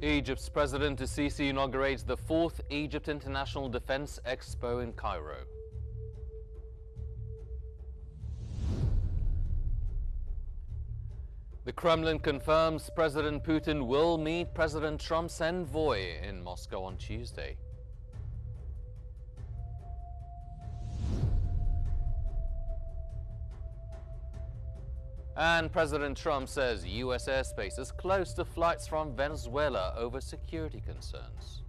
Egypt's President Sisi inaugurates the 4th Egypt International Defense Expo in Cairo. The Kremlin confirms President Putin will meet President Trump's envoy in Moscow on Tuesday. And President Trump says U.S. airspace is close to flights from Venezuela over security concerns.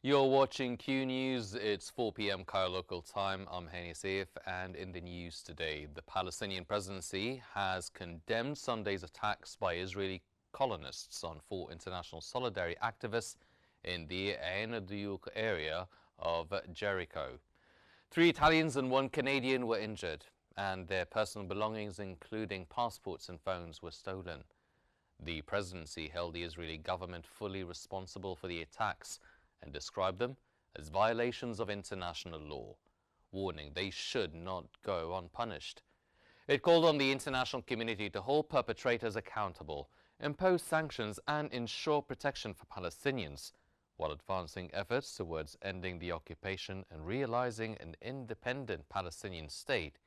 You're watching Q News. It's 4 p.m. Cairo local time. I'm Hani Saif, and in the news today, the Palestinian presidency has condemned Sunday's attacks by Israeli colonists on 4 international solidarity activists in the Ain Duyuk area of Jericho. 3 Italians and 1 Canadian were injured, and their personal belongings, including passports and phones, were stolen. The presidency held the Israeli government fully responsible for the attacks and described them as violations of international law, warning they should not go unpunished. It called on the international community to hold perpetrators accountable, impose sanctions and ensure protection for Palestinians, while advancing efforts towards ending the occupation and realizing an independent Palestinian state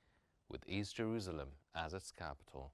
with East Jerusalem as its capital.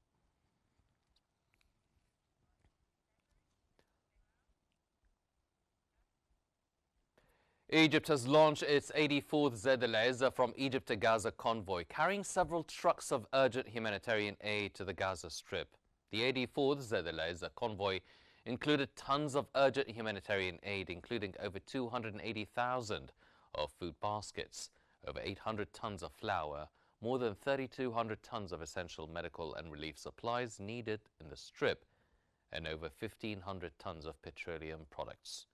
Egypt has launched its 84th ZLS from Egypt to Gaza convoy, carrying several trucks of urgent humanitarian aid to the Gaza Strip. The 84th ZLS convoy included tons of urgent humanitarian aid, including over 280,000 of food baskets, over 800 tons of flour, more than 3,200 tons of essential medical and relief supplies needed in the Strip, and over 1,500 tons of petroleum products.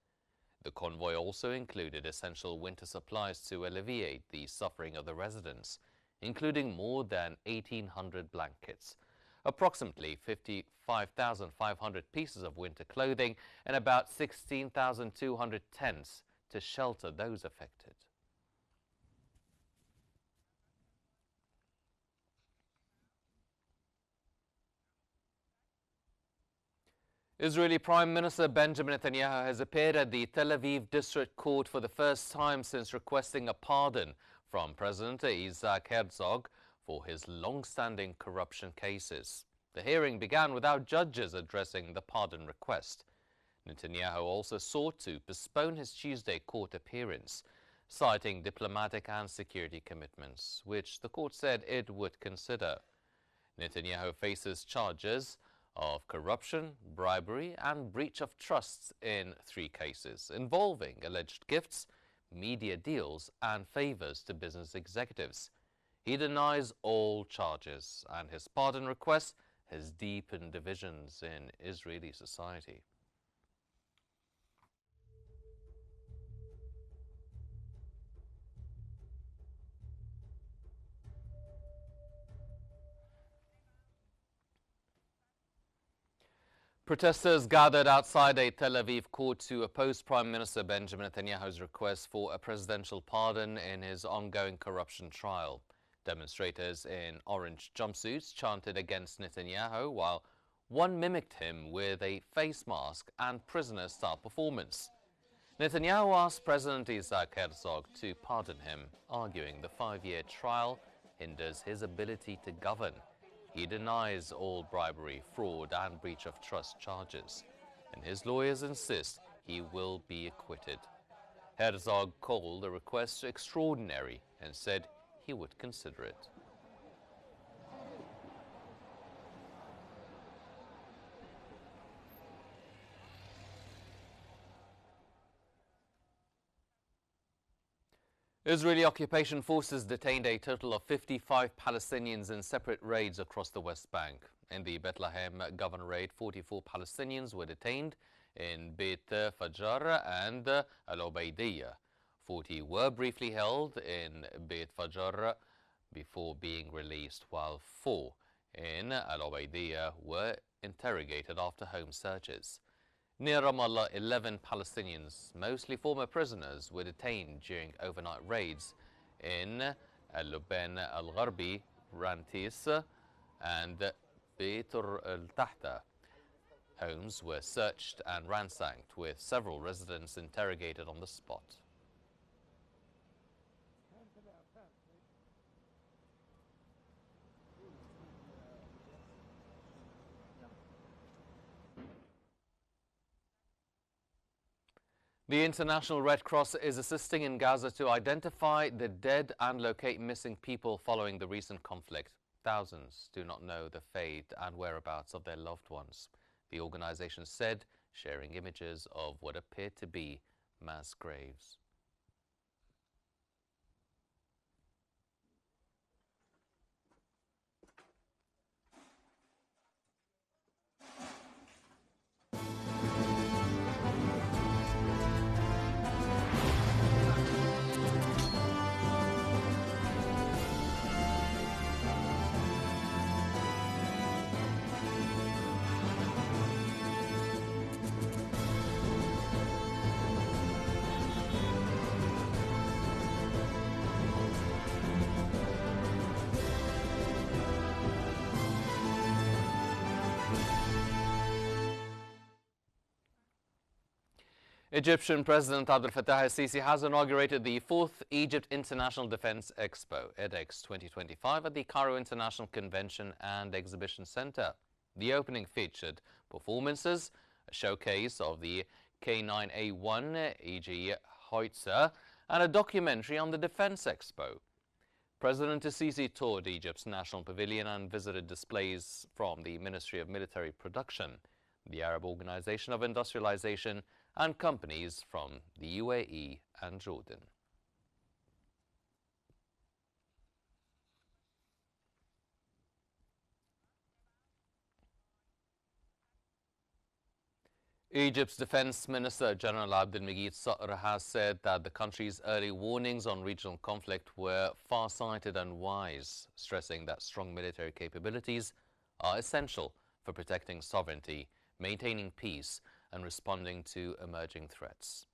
The convoy also included essential winter supplies to alleviate the suffering of the residents, including more than 1,800 blankets, approximately 55,500 pieces of winter clothing, and about 16,200 tents to shelter those affected. Israeli Prime Minister Benjamin Netanyahu has appeared at the Tel Aviv District Court for the first time since requesting a pardon from President Isaac Herzog for his long-standing corruption cases. The hearing began without judges addressing the pardon request. Netanyahu also sought to postpone his Tuesday court appearance, citing diplomatic and security commitments, which the court said it would consider. Netanyahu faces charges of corruption, bribery and breach of trusts in 3 cases involving alleged gifts, media deals and favors to business executives. He denies all charges, and his pardon request has deepened divisions in Israeli society. Protesters gathered outside a Tel Aviv court to oppose Prime Minister Benjamin Netanyahu's request for a presidential pardon in his ongoing corruption trial. Demonstrators in orange jumpsuits chanted against Netanyahu, while one mimicked him with a face mask and prisoner-style performance. Netanyahu asked President Isaac Herzog to pardon him, arguing the 5-year trial hinders his ability to govern. He denies all bribery, fraud and breach of trust charges, and his lawyers insist he will be acquitted. Herzog called the request extraordinary and said he would consider it. Israeli occupation forces detained a total of 55 Palestinians in separate raids across the West Bank. In the Bethlehem Governor raid, 44 Palestinians were detained in Beit Fajar and Al Ubaidiyah. 40 were briefly held in Beit Fajar before being released, while 4 in Al Ubaidiyah were interrogated after home searches. Near Ramallah, 11 Palestinians, mostly former prisoners, were detained during overnight raids in Al-Lubain Al-Gharbi, Rantis, and Beit al-Tahta. Homes were searched and ransacked, with several residents interrogated on the spot. The International Red Cross is assisting in Gaza to identify the dead and locate missing people following the recent conflict. Thousands do not know the fate and whereabouts of their loved ones. The organization said, sharing images of what appeared to be mass graves. Egyptian President Abdel Fattah el-Sisi has inaugurated the 4th Egypt International Defense Expo, EDEX 2025, at the Cairo International Convention and Exhibition Center. The opening featured performances, a showcase of the K9A1 EG Howitzer, and a documentary on the Defense Expo. President el-Sisi toured Egypt's National Pavilion and visited displays from the Ministry of Military Production, the Arab Organization of Industrialization, and companies from the UAE and Jordan. Egypt's Defense Minister General Abdelmajid Saqr has said that the country's early warnings on regional conflict were far-sighted and wise, stressing that strong military capabilities are essential for protecting sovereignty, maintaining peace, and responding to emerging threats.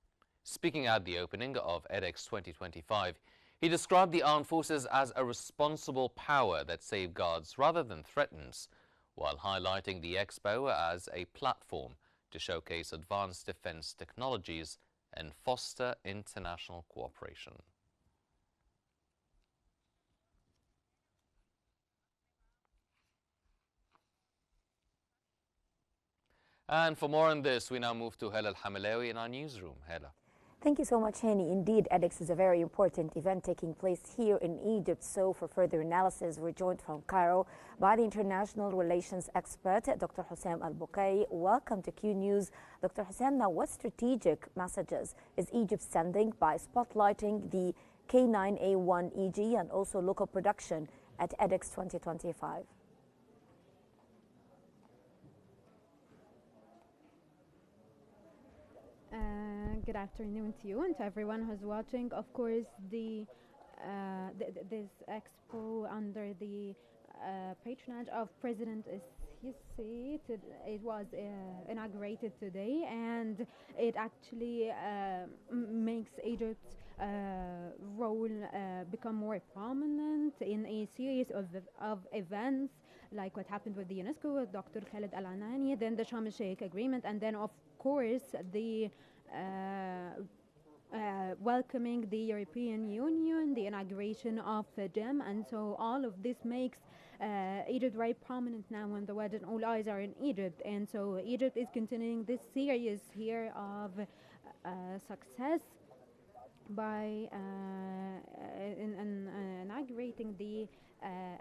Speaking at the opening of EDEX 2025, he described the armed forces as a responsible power that safeguards rather than threatens, while highlighting the expo as a platform to showcase advanced defense technologies and foster international cooperation. And for more on this, we now move to Hela Al-Hamilawi in our newsroom. Hela. Thank you so much, Hani. Indeed, EDEX is a very important event taking place here in Egypt. So for further analysis, we're joined from Cairo by the international relations expert, Dr. Hussam Al-Bukai. Welcome to Q News. Dr. Hussam, now what strategic messages is Egypt sending by spotlighting the K9A1 EG and also local production at EDEX 2025? Good afternoon to you and to everyone who's watching. Of course, this expo under the patronage of President Sisi, it was inaugurated today, and it actually makes Egypt's role become more prominent in a series of events, like what happened with the UNESCO with Dr. Khaled Al-Anani, then the Sharm el-Sheikh agreement, and then of course the welcoming the European Union, the inauguration of the GEM, and so all of this makes Egypt very prominent now when the world and all eyes are in Egypt. And so Egypt is continuing this series here of success by inaugurating the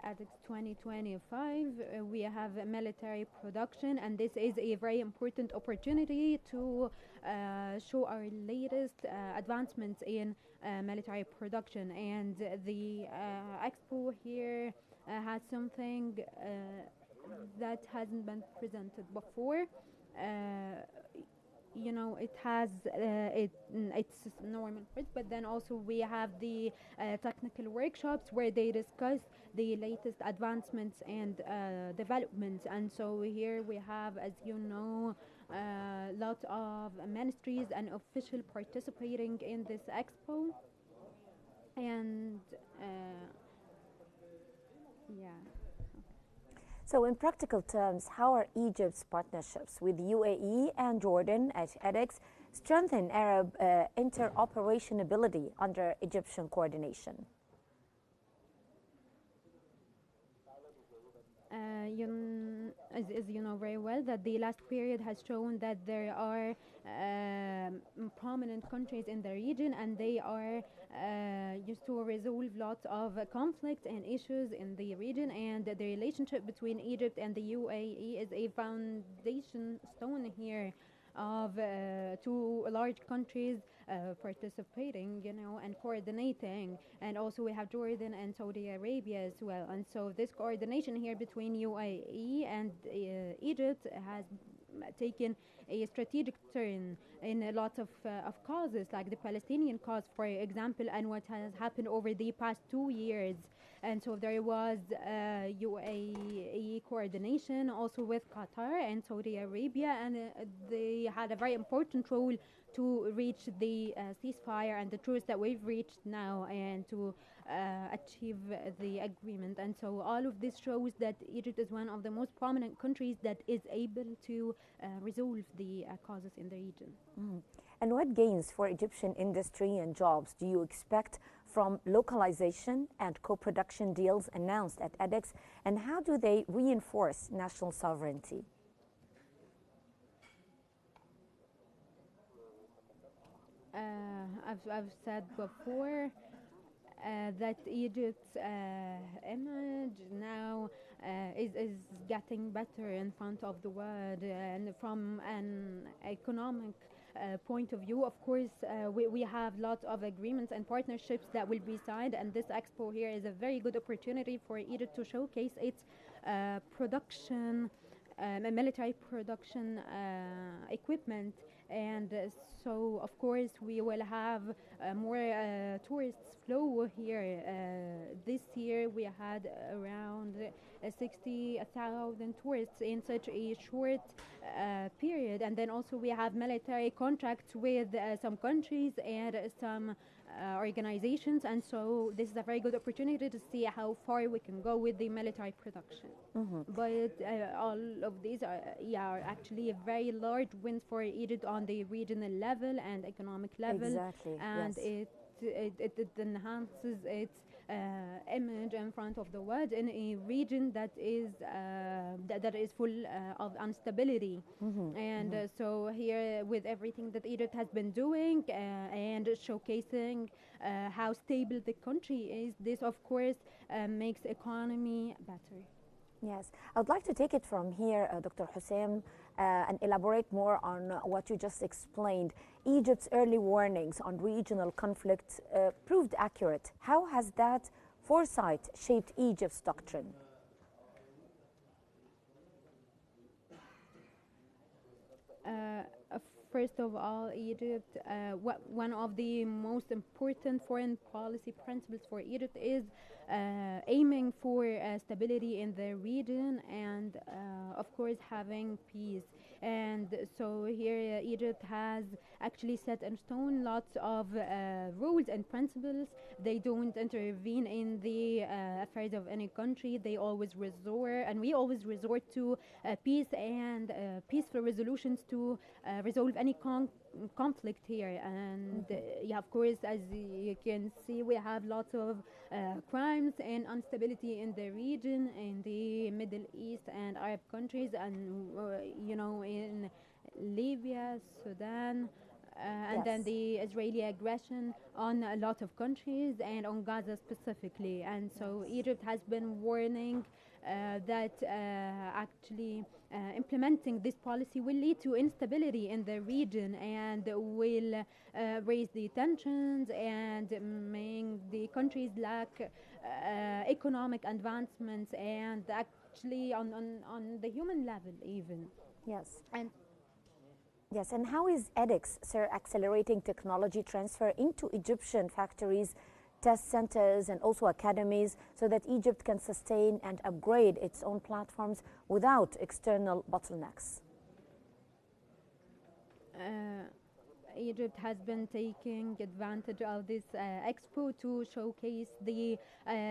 ADEX 2025. We have military production, and this is a very important opportunity to show our latest advancements in military production. And the expo here has something that hasn't been presented before. It has its normal parts, but then also we have the technical workshops where they discuss the latest advancements and developments. And so here we have, as you know, lots of ministries and officials participating in this expo. And yeah. So in practical terms, how are Egypt's partnerships with UAE and Jordan at EDEX strengthen Arab interoperability under Egyptian coordination? As you know very well, that the last period has shown that there are prominent countries in the region, and they are used to resolve lots of conflict and issues in the region, and the relationship between Egypt and the UAE is a foundation stone here of two large countries participating, and coordinating. And also we have Jordan and Saudi Arabia as well. And so this coordination here between UAE and Egypt has taken a strategic turn in a lot of causes, like the Palestinian cause, for example, and what has happened over the past 2 years. And so there was UAE coordination also with Qatar and Saudi Arabia, and they had a very important role to reach the ceasefire and the truce that we've reached now, and to achieve the agreement. And so all of this shows that Egypt is one of the most prominent countries that is able to resolve the causes in the region. And what gains for Egyptian industry and jobs do you expect from localization and co-production deals announced at EDEX, and how do they reinforce national sovereignty? I've said before that Egypt's image now is getting better in front of the world, and from an economic point of view, of course, we have lots of agreements and partnerships that will be signed, and this expo here is a very good opportunity for Egypt to showcase its production, military production equipment. And so, of course, we will have more tourists flow here. This year we had around 60,000 tourists in such a short period. And then also we have military contracts with some countries and some organizations, and so this is a very good opportunity to see how far we can go with the military production. But all of these are actually a very large wins for Egypt on the regional level and economic level. Exactly. And yes. it enhances its image in front of the world in a region that is full of instability. And so here, with everything that Egypt has been doing and showcasing how stable the country is, this of course makes economy better. Yes, I would like to take it from here, Dr. Hussein, and elaborate more on what you just explained. Egypt's early warnings on regional conflict proved accurate. How has that foresight shaped Egypt's doctrine? First of all, Egypt, one of the most important foreign policy principles for Egypt is aiming for stability in the region and, of course, having peace. And so here Egypt has actually set in stone lots of rules and principles. They don't intervene in the affairs of any country. They always resort, and we always resort to peace and peaceful resolutions to resolve any conflict here. And yeah, of course, as you can see, we have lots of crimes and instability in the region, in the Middle East and Arab countries, and in Libya, Sudan, and then Yes. the Israeli aggression on a lot of countries and on Gaza specifically. And so Egypt has been warning that actually implementing this policy will lead to instability in the region and will raise the tensions and make the countries lack economic advancements and actually on the human level even. Yes. And Yes, and how is edX, sir, accelerating technology transfer into Egyptian factories, test centers, and also academies so that Egypt can sustain and upgrade its own platforms without external bottlenecks? Egypt has been taking advantage of this expo to showcase the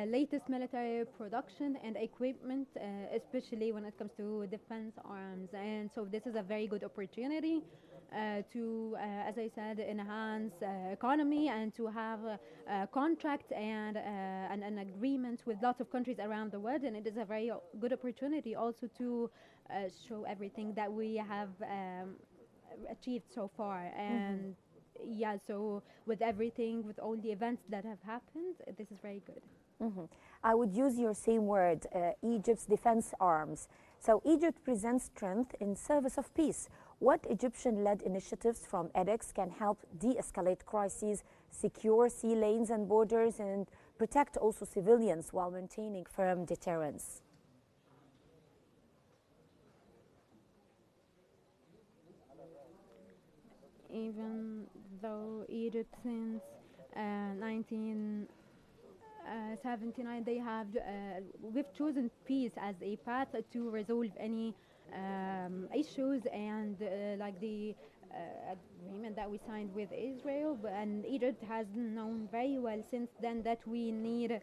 latest military production and equipment, especially when it comes to defense arms. And so this is a very good opportunity to, as I said, enhance economy and to have contracts and an agreement with lots of countries around the world. And it is a very good opportunity also to show everything that we have achieved so far. And yeah, so with everything, with all the events that have happened, this is very good. I would use your same word, Egypt's defense arms. So Egypt presents strength in service of peace. What Egyptian-led initiatives from edX can help de-escalate crises, secure sea lanes and borders, and protect also civilians while maintaining firm deterrence? Even though Egypt since 1979 they have we've chosen peace as a path to resolve any issues and like the agreement that we signed with Israel, and Egypt has known very well since then that we need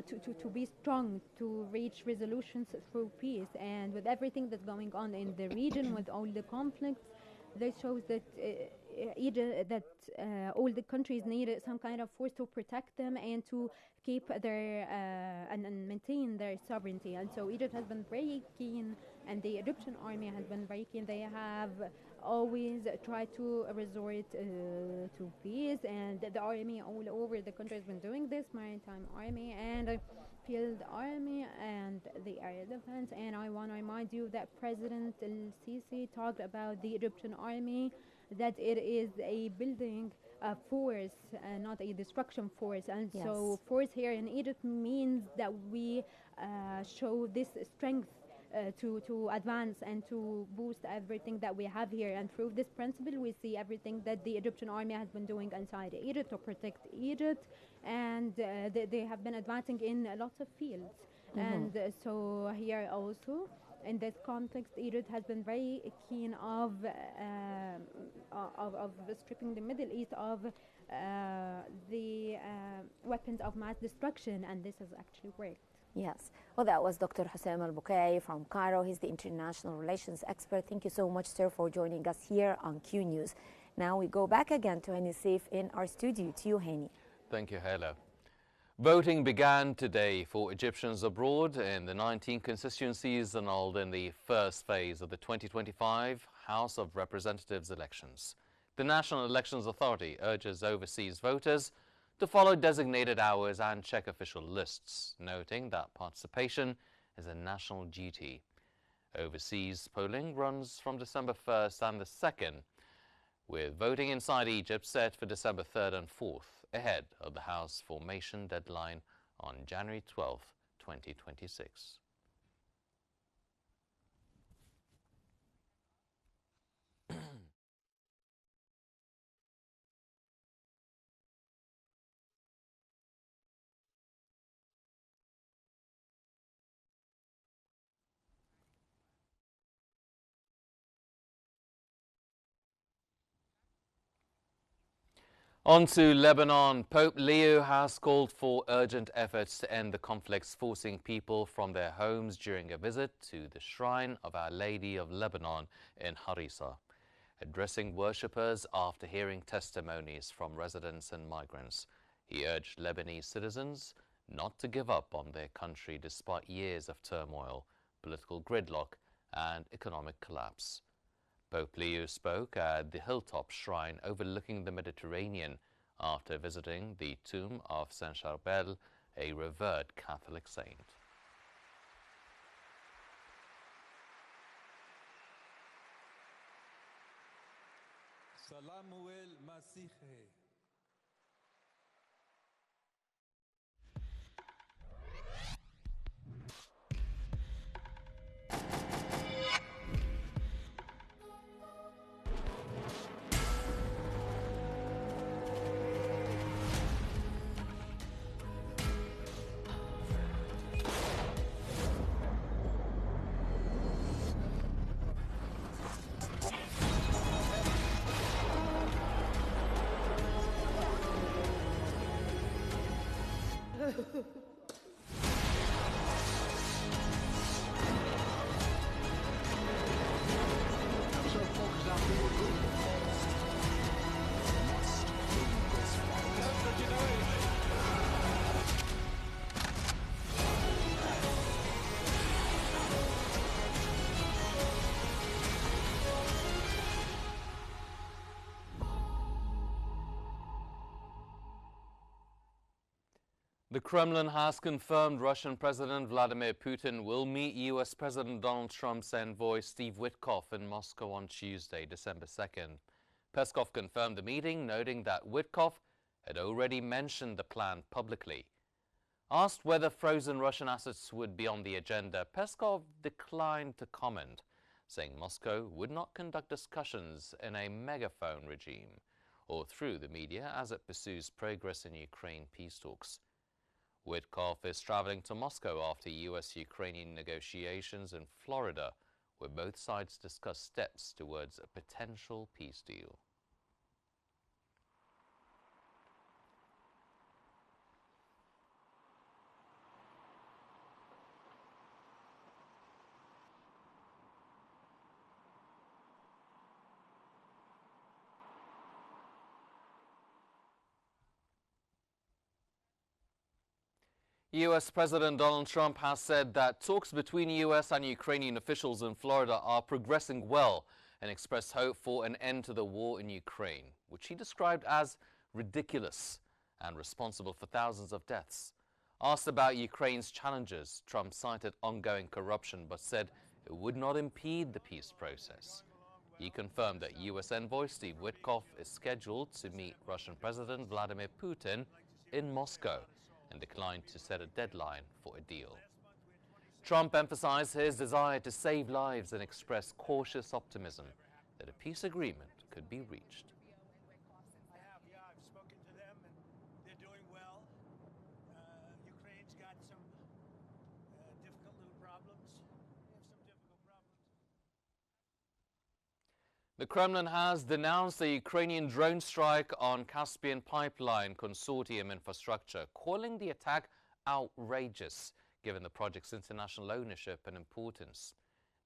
to be strong to reach resolutions through peace. And with everything that's going on in the region, with all the conflicts, this shows that Egypt, that all the countries need some kind of force to protect them and to keep their and maintain their sovereignty. And so Egypt has been very keen, and the Egyptian army has been very keen. They have always tried to resort to peace, and the army all over the country has been doing this, maritime army and field army and the air defense. And I want to remind you that President El-Sisi talked about the Egyptian army, that it is a building force, not a destruction force. And Yes. so force here in Egypt means that we show this strength to advance and to boost everything that we have here. And through this principle, we see everything that the Egyptian army has been doing inside Egypt to protect Egypt, and they have been advancing in lots of fields. And so here also, in this context, Egypt has been very keen of stripping the Middle East of the weapons of mass destruction, and this has actually worked. Yes. Well, that was Dr. Hussein Al-Bukai from Cairo. He's the international relations expert. Thank you so much, sir, for joining us here on Q News. Now we go back again to Hani Saif in our studio. To you, Hani. Thank you, Hela. Voting began today for Egyptians abroad in the 19 constituencies annulled in the first phase of the 2025 House of Representatives elections. The National Elections Authority urges overseas voters to follow designated hours and check official lists, noting that participation is a national duty. Overseas polling runs from December 1st and the 2nd, with voting inside Egypt set for December 3rd and 4th, ahead of the House formation deadline on January 12, 2026. On to Lebanon. Pope Leo has called for urgent efforts to end the conflicts forcing people from their homes during a visit to the shrine of Our Lady of Lebanon in Harissa. Addressing worshippers after hearing testimonies from residents and migrants, he urged Lebanese citizens not to give up on their country despite years of turmoil, political gridlock and economic collapse. Pope Leo spoke at the hilltop shrine overlooking the Mediterranean after visiting the tomb of Saint Charbel, a revered Catholic saint. Salamuel Masihe. The Kremlin has confirmed Russian President Vladimir Putin will meet U.S. President Donald Trump's envoy Steve Witkoff in Moscow on Tuesday, December 2nd. Peskov confirmed the meeting, noting that Witkoff had already mentioned the plan publicly. Asked whether frozen Russian assets would be on the agenda, Peskov declined to comment, saying Moscow would not conduct discussions in a megaphone regime or through the media as it pursues progress in Ukraine peace talks. Witkoff is traveling to Moscow after U.S.-Ukrainian negotiations in Florida, where both sides discuss steps towards a potential peace deal. U.S. President Donald Trump has said that talks between U.S. and Ukrainian officials in Florida are progressing well and expressed hope for an end to the war in Ukraine, which he described as ridiculous and responsible for thousands of deaths. Asked about Ukraine's challenges, Trump cited ongoing corruption but said it would not impede the peace process. He confirmed that U.S. envoy Steve Witkoff is scheduled to meet Russian President Vladimir Putin in Moscow and declined to set a deadline for a deal. Trump emphasized his desire to save lives and expressed cautious optimism that a peace agreement could be reached. I've spoken to them and they're doing well. Ukraine's got some difficult little problems. They have some difficult problems. The Kremlin has denounced the Ukrainian drone strike on Caspian Pipeline Consortium infrastructure, calling the attack outrageous given the project's international ownership and importance.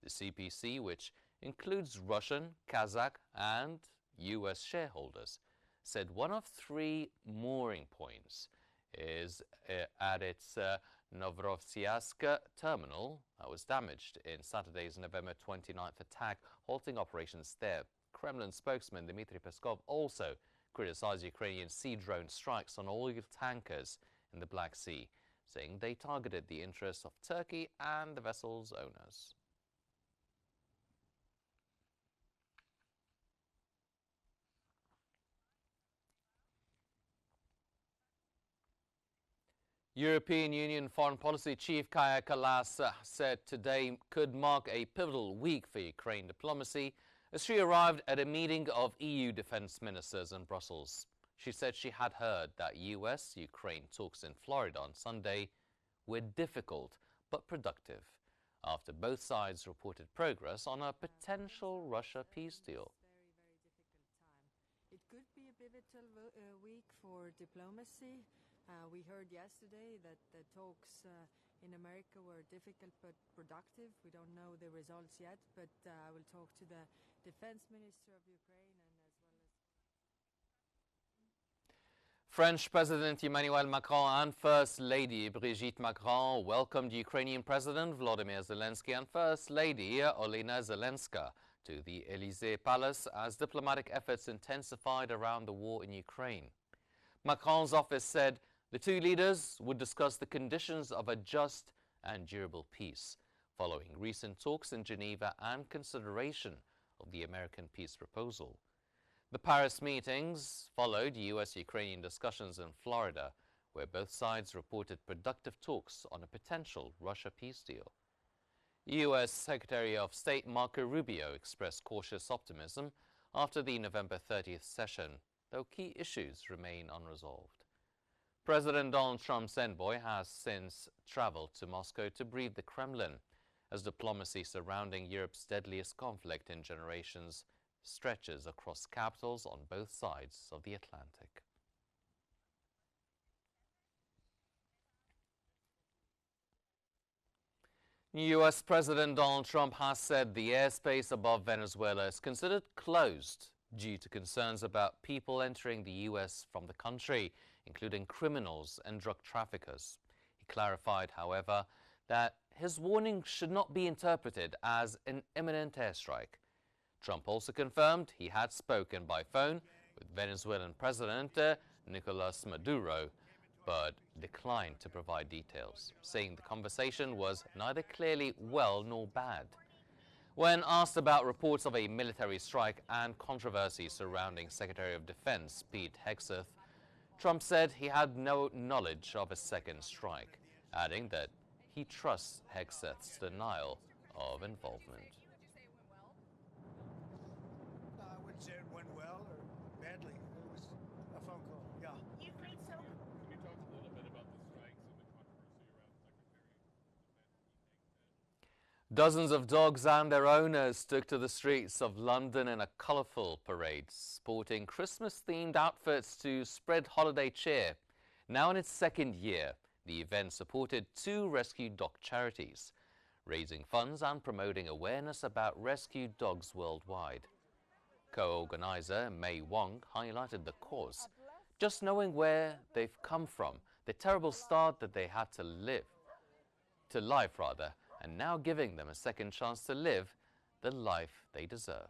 The CPC, which includes Russian, Kazakh and U.S. shareholders, said one of three mooring points is at its Novorossiysk terminal that was damaged in Saturday's November 29th attack, halting operations there. Kremlin spokesman Dmitry Peskov also criticized Ukrainian sea drone strikes on oil tankers in the Black Sea, saying they targeted the interests of Turkey and the vessel's owners. European Union Foreign Policy Chief Kaja Kallas said today could mark a pivotal week for Ukraine diplomacy as she arrived at a meeting of EU defense ministers in Brussels. She said she had heard that US-Ukraine talks in Florida on Sunday were difficult but productive after both sides reported progress on a potential Russia peace deal. It could be a pivotal week for diplomacy. We heard yesterday that the talks in America were difficult but productive. We don't know the results yet, but I will talk to the defense minister of Ukraine and as well as French President Emmanuel Macron and First Lady Brigitte Macron welcomed Ukrainian President Volodymyr Zelensky and First Lady Olena Zelenska to the Elysee Palace as diplomatic efforts intensified around the war in Ukraine. Macron's office said the two leaders would discuss the conditions of a just and durable peace, following recent talks in Geneva and consideration of the American peace proposal. The Paris meetings followed U.S.-Ukrainian discussions in Florida, where both sides reported productive talks on a potential Russia peace deal. U.S. Secretary of State Marco Rubio expressed cautious optimism after the November 30th session, though key issues remain unresolved. President Donald Trump's envoy has since traveled to Moscow to brief the Kremlin as diplomacy surrounding Europe's deadliest conflict in generations stretches across capitals on both sides of the Atlantic. U.S. President Donald Trump has said the airspace above Venezuela is considered closed due to concerns about people entering the U.S. from the country, including criminals and drug traffickers. He clarified, however, that his warning should not be interpreted as an imminent airstrike. Trump also confirmed he had spoken by phone with Venezuelan President Nicolas Maduro, but declined to provide details, saying the conversation was neither clearly well nor bad. When asked about reports of a military strike and controversy surrounding Secretary of Defense Pete Hegseth, Trump said he had no knowledge of a second strike, adding that he trusts Hegseth's denial of involvement. I wouldn't say it went well or badly. It was a phone call. Yeah. Can you talk a little bit about the strikes and the controversy around Dozens of dogs and their owners took to the streets of London in a colourful parade, sporting Christmas-themed outfits to spread holiday cheer. Now in its second year, the event supported 2 rescue dog charities, raising funds and promoting awareness about rescued dogs worldwide. Co-organizer Mei Wong highlighted the cause. Just knowing where they've come from, the terrible start that they had to life, and now giving them a second chance to live the life they deserve.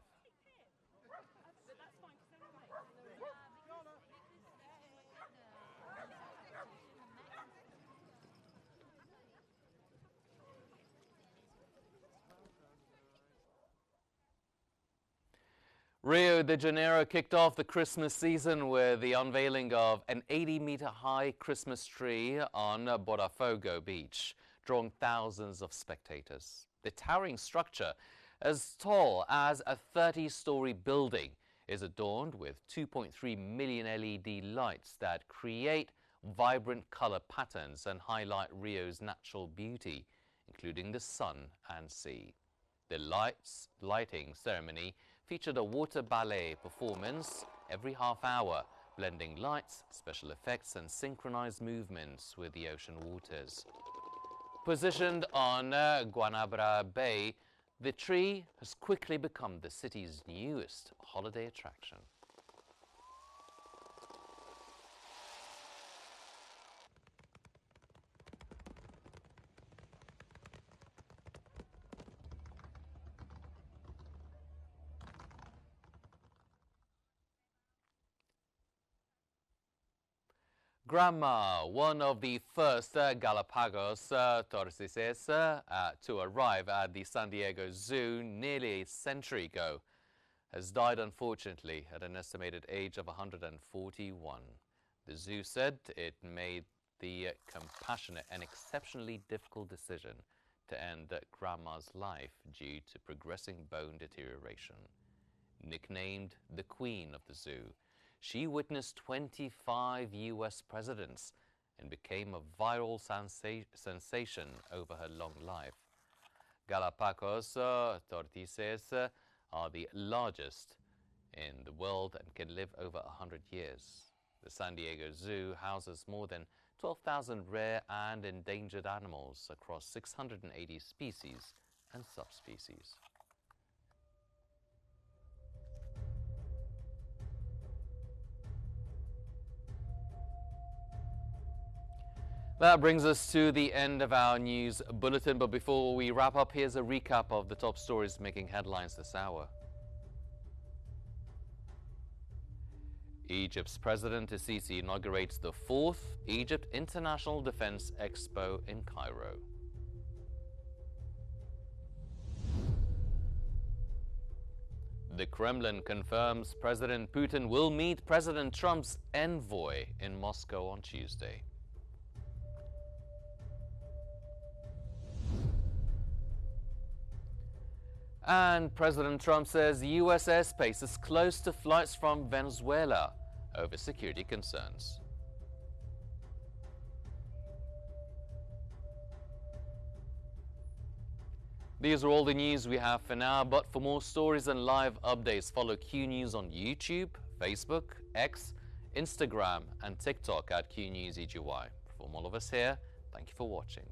Rio de Janeiro kicked off the Christmas season with the unveiling of an 80-meter-high Christmas tree on Botafogo Beach, drawing thousands of spectators. The towering structure, as tall as a 30-story building, is adorned with 2.3 million LED lights that create vibrant color patterns and highlight Rio's natural beauty, including the sun and sea. The lighting ceremony featured a water ballet performance every half hour, blending lights, special effects and synchronized movements with the ocean waters. Positioned on Guanabara Bay, the tree has quickly become the city's newest holiday attraction. Grandma, one of the first Galapagos tortoises to arrive at the San Diego Zoo nearly a century ago, has died unfortunately at an estimated age of 141. The zoo said it made the compassionate and exceptionally difficult decision to end Grandma's life due to progressing bone deterioration. Nicknamed the Queen of the Zoo, she witnessed 25 U.S. presidents and became a viral sensation over her long life. Galapagos tortoises are the largest in the world and can live over 100 years. The San Diego Zoo houses more than 12,000 rare and endangered animals across 680 species and subspecies. That brings us to the end of our news bulletin, but before we wrap up, here's a recap of the top stories making headlines this hour. Egypt's President Sisi inaugurates the 4th Egypt International Defense Expo in Cairo. The Kremlin confirms President Putin will meet President Trump's envoy in Moscow on Tuesday. And President Trump says U.S. airspace is close to flights from Venezuela over security concerns. These are all the news we have for now, but for more stories and live updates, follow Q News on YouTube, Facebook, X, Instagram, and TikTok at QNewsEGY. From all of us here, thank you for watching.